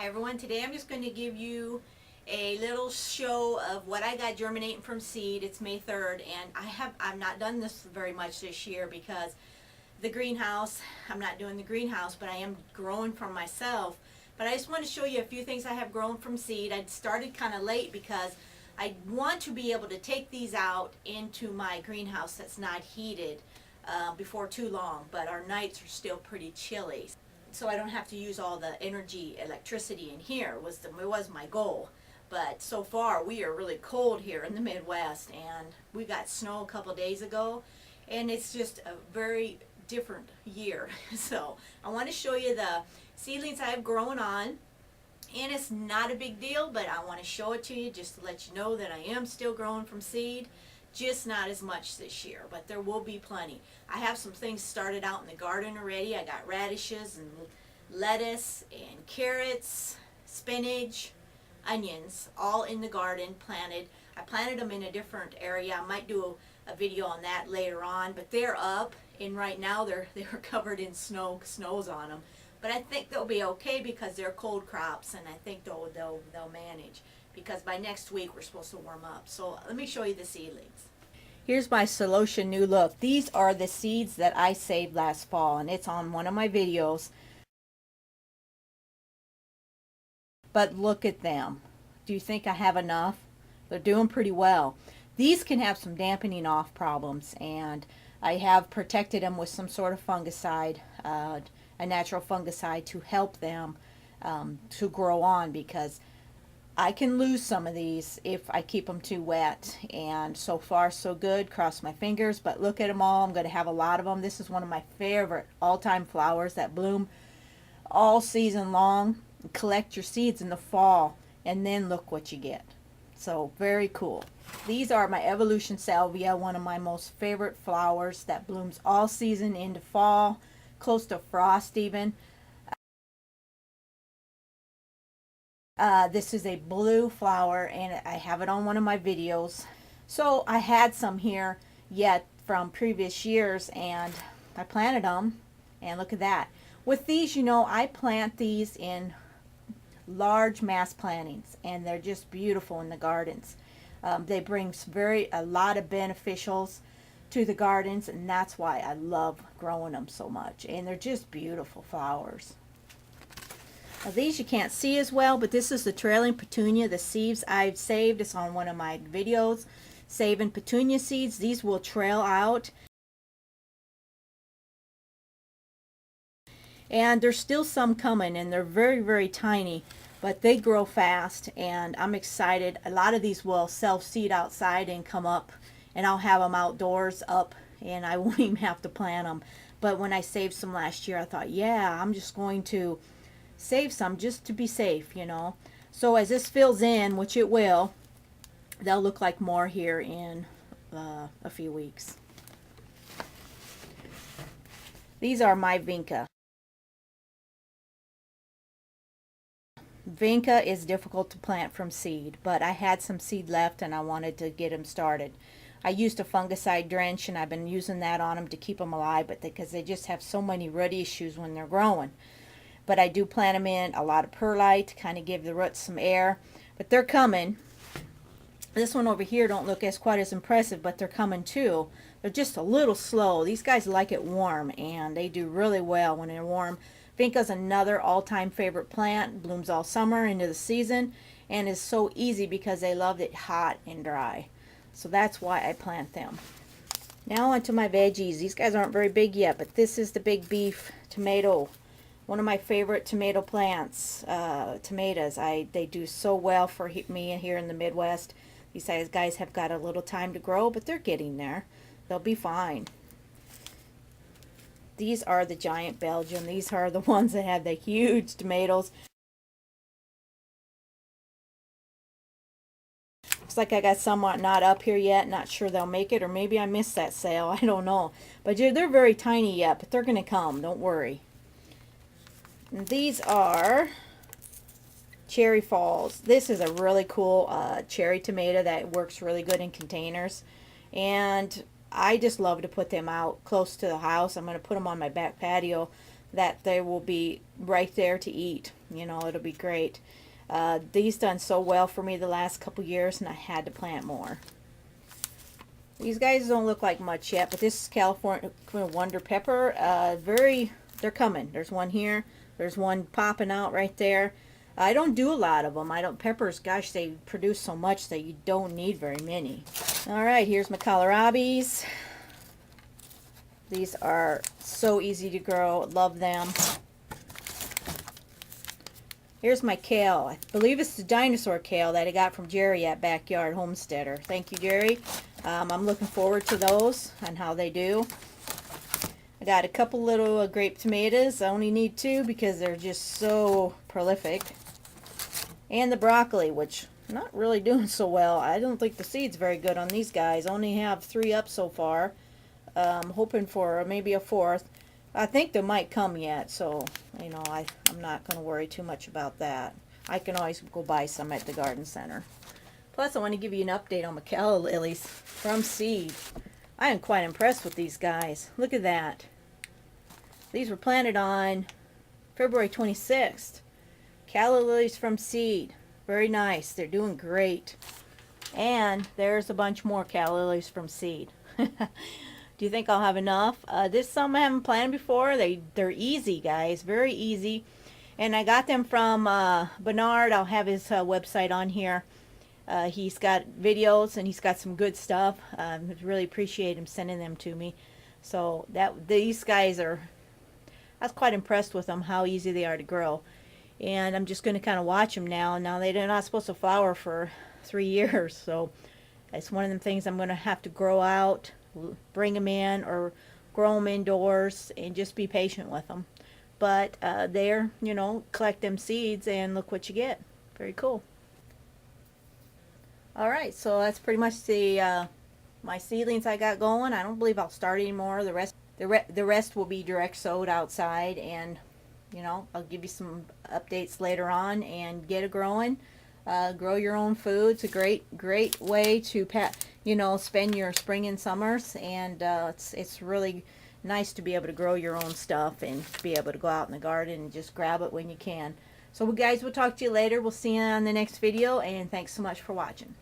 Hi everyone, today I'm just going to give you a little show of what I got germinating from seed. It's May 3rd and I've not done this very much this year because the greenhouse, I'm not doing the greenhouse, but I am growing from myself. But I just want to show you a few things I have grown from seed. I started kind of late because I want to be able to take these out into my greenhouse that's not heated before too long, but our nights are still pretty chilly. So I don't have to use all the electricity in here. It was my goal. But so far we are really cold here in the Midwest, and we got snow a couple days ago, and it's just a very different year. So I want to show you the seedlings I have grown on, and it's not a big deal, but I want to show it to you just to let you know that I am still growing from seed. Just not as much this year, but there will be plenty. I have some things started out in the garden already. I got radishes and lettuce and carrots, spinach, onions, all in the garden planted. I planted them in a different area. I might do a video on that later on, but they're up, and right now they're covered in snows on them. But I think they'll be okay because they're cold crops, and I think they'll manage, because by next week we're supposed to warm up. So let me show you the seedlings. Here's my solution new look. These are the seeds that I saved last fall, and it's on one of my videos. But look at them. Do you think I have enough? They're doing pretty well. These can have some dampening off problems, and I have protected them with some sort of fungicide, a natural fungicide, to help them to grow on, because I can lose some of these if I keep them too wet. And so far so good, cross my fingers. But look at them all. I'm going to have a lot of them. This is one of my favorite all-time flowers that bloom all season long. Collect your seeds in the fall, and then look what you get. So very cool. These are my Evolution Salvia, one of my most favorite flowers that blooms all season into fall, close to frost even. This is a blue flower, and I have it on one of my videos. So I had some here yet from previous years, and I planted them, and look at that. With these, you know, I plant these in large mass plantings, and they're just beautiful in the gardens. They bring a lot of beneficials to the gardens, and that's why I love growing them so much. And they're just beautiful flowers. Now, these you can't see as well, but this is the trailing petunia. The seeds I've saved, it's on one of my videos, saving petunia seeds. These will trail out, and there's still some coming, and they're very tiny, but they grow fast, and I'm excited. A lot of these will self-seed outside and come up, and I'll have them outdoors up, and I won't even have to plant them. But when I saved some last year, I thought, yeah, I'm just going to save some just to be safe, you know. So as this fills in, which it will, they'll look like more here in a few weeks. These are my Vinca. Vinca is difficult to plant from seed, but I had some seed left and I wanted to get them started. I used a fungicide drench, and I've been using that on them to keep them alive, but because they just have so many root issues when they're growing. But I do plant them in a lot of perlite to kind of give the roots some air. But they're coming. This one over here don't look quite as impressive, but they're coming too. They're just a little slow. These guys like it warm, and they do really well when they're warm. Vinca's another all-time favorite plant. Blooms all summer into the season, and is so easy because they love it hot and dry. So that's why I plant them. Now onto my veggies. These guys aren't very big yet, but this is the big beef tomato. One of my favorite tomato plants. Tomatoes, they do so well for me here in the Midwest. These guys have got a little time to grow, but they're getting there. They'll be fine. These are the giant Belgian. These are the ones that have the huge tomatoes. Looks like I got some not up here yet. Not sure they'll make it, or maybe I missed that sale. I don't know. But they're very tiny yet, but they're going to come. Don't worry. And these are Cherry Falls. This is a really cool cherry tomato that works really good in containers. And I just love to put them out close to the house. I'm going to put them on my back patio that they will be right there to eat. you know, it'll be great. These done so well for me the last couple years, and I had to plant more. These guys don't look like much yet, but this is California Wonder Pepper. They're coming. There's one here. There's one popping out right there. I don't do a lot of them. Peppers, gosh, they produce so much that you don't need very many. All right, here's my kohlrabies. These are so easy to grow. Love them. Here's my kale. I believe it's the dinosaur kale that I got from Jerry at Backyard Homesteader. Thank you, Jerry. I'm looking forward to those and how they do. I got a couple little grape tomatoes. I only need 2 because they're just so prolific. And the broccoli, which I'm not really doing so well. I don't think the seed's very good on these guys. Only have 3 up so far. I'm hoping for maybe a 4th. I think they might come yet, so you know, I'm not going to worry too much about that. I can always go buy some at the garden center. Plus, I want to give you an update on my Calla Lilies from seed. I am quite impressed with these guys. Look at that. These were planted on February 26th. Calla Lilies from seed. Very nice. They're doing great. And there's a bunch more Calla Lilies from seed. Do you think I'll have enough? This is something I haven't planted before. They're easy, guys. Very easy. And I got them from Bernard. I'll have his website on here. He's got videos and he's got some good stuff. I really appreciate him sending them to me. So these guys I was quite impressed with them, how easy they are to grow. And I'm just going to kind of watch them now. Now they're not supposed to flower for 3 years. So it's one of the things I'm going to have to grow out, bring them in, or grow them indoors and just be patient with them. But you know, collect them seeds and look what you get. Very cool. Alright, so that's pretty much the my seedlings I got going. I don't believe I'll start anymore. The rest will be direct sowed outside, and you know, I'll give you some updates later on and get it growing. Grow your own food. It's a great way to you know, spend your spring and summers, and it's really nice to be able to grow your own stuff and to be able to go out in the garden and just grab it when you can. So guys, we'll talk to you later. We'll see you on the next video, and thanks so much for watching.